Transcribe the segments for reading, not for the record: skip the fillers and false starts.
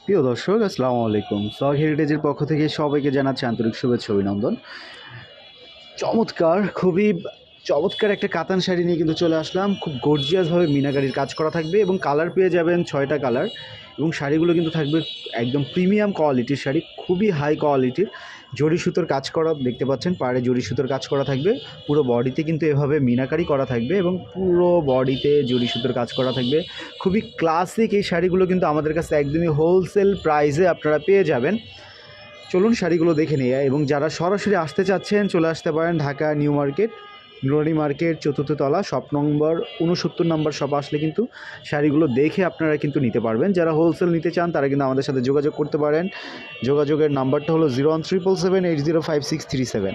প্রিয় দর্শক, আসসালামু আলাইকুম। সগ হেরিটেজের পক্ষ থেকে সবাইকে জানাচ্ছি আন্তরিক শুভেচ্ছা অভিনন্দন। খুবই চমৎকার একটা কাতান শাড়ি নিয়ে কিন্তু চলে আসলাম। খুব গর্জিয়াসভাবে মিনাকারির কাজ করা থাকবে এবং কালার পেয়ে যাবেন 6টা কালার। এবং শাড়িগুলো কিন্তু থাকবে একদম প্রিমিয়াম কোয়ালিটির শাড়ি, খুবই হাই কোয়ালিটির। জরি সুতোর কাজ করা দেখতে পাচ্ছেন, পাড়ে জরি সুতোর কাজ করা থাকবে। পুরো বডিতে কিন্তু এভাবে মিনাকারি করা থাকবে এবং পুরো বডিতে জরি সুতোর কাজ করা থাকবে। খুবই ক্লাসিক এই শাড়িগুলো কিন্তু আমাদের কাছে একদমই হোলসেল প্রাইসে আপনারা পেয়ে যাবেন। চলুন শাড়িগুলো দেখে নিই। এবং যারা সরাসরি আসতে চাচ্ছেন চলে আসতে পারেন ঢাকা নিউ মার্কেট, নুরানি মার্কেট, 4র্থ তলা, শপ নম্বর 69 নম্বর শপ আসলে কিন্তু শাড়িগুলো দেখে আপনারা কিন্তু নিতে পারবেন। যারা হোলসেল নিতে চান তারা কিন্তু আমাদের সাথে যোগাযোগ করতে পারেন। যোগাযোগের নাম্বারটা হলো 01777805637।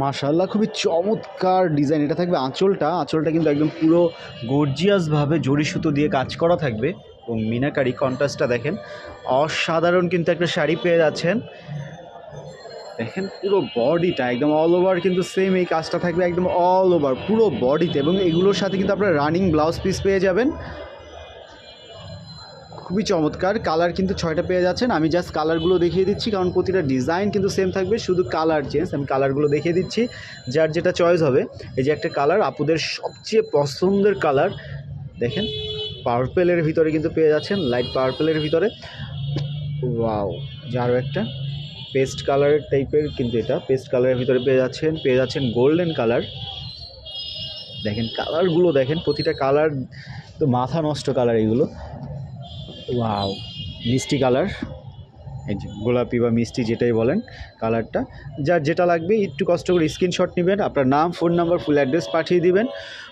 মাশাআল্লাহ, খুবই চমৎকার ডিজাইন। এটা থাকবে আঁচলটা কিন্তু একদম পুরো গর্জিয়াসভাবে জরি সুতো দিয়ে কাজ করা থাকবে এবং মিনাকারি কন্ট্রাস্টটা দেখেন, অসাধারণ কিন্তু একটা শাড়ি পেয়ে যাচ্ছেন। দেখেন পুরো বডিটা একদম অল ওভার কিন্তু সেম এই কাজটা থাকবে একদম অল ওভার পুরো বডিতে, এবং এগুলোর সাথে কিন্তু আপনারা রানিং ব্লাউজ পিস পেয়ে যাবেন। খুবই চমৎকার কালার কিন্তু 6টা পেয়ে যাচ্ছেন। আমি জাস্ট কালারগুলো দেখিয়ে দিচ্ছি, কারণ প্রতিটা ডিজাইন কিন্তু সেম থাকবে, শুধু কালার চেঞ্জ। আমি কালারগুলো দেখিয়ে দিচ্ছি, যার যেটা চয়েস হবে। এই যে একটা কালার আপুদের সবচেয়ে পছন্দের কালার, দেখেন পার্পেলের ভিতরে কিন্তু পেয়ে যাচ্ছেন, লাইট পার্পেলের ভিতরে। ওয়াও, যারও একটা পেস্ট কালারের টাইপের, কিন্তু এটা পেস্ট কালারের ভিতরে পেয়ে যাচ্ছেন গোল্ডেন কালার। দেখেন কালারগুলো দেখেন, প্রতিটা কালার তো মাথা নষ্ট কালার এগুলো। ওয়াও, মিষ্টি কালার, এই যে গোলাপি বা মিষ্টি যেটাই বলেন কালারটা। যার যেটা লাগবে একটু কষ্ট করে স্ক্রিনশট নেবেন, আপনার নাম, ফোন নাম্বার, ফুল অ্যাড্রেস পাঠিয়ে দিবেন।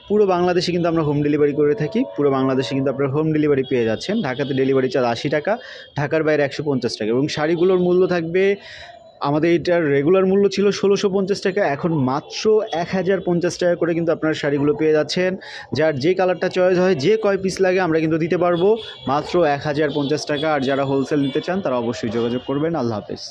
পুরো বাংলাদেশে কিন্তু আমরা হোম ডেলিভারি করে থাকি। পুরো বাংলাদেশে কিন্তু আপনারা হোম ডেলিভারি পেয়ে যাচ্ছেন। ঢাকাতে ডেলিভারি চার্জ 80 টাকা, ঢাকার বাইরে 150 টাকা। এবং শাড়িগুলোর মূল্য থাকবে, আমাদের এটার রেগুলার মূল্য ছিল 1650 টাকা, এখন মাত্র 1050 টাকা করে কিন্তু আপনারা শাড়িগুলো পেয়ে যাচ্ছেন। যার যে কালারটা চয়েস হয়, যে কয় পিস লাগে আমরা কিন্তু দিতে পারবো মাত্র 1050 টাকা। আর যারা হোলসেল নিতে চান তারা অবশ্যই যোগাযোগ করবেন। আল্লাহ হাফেজ।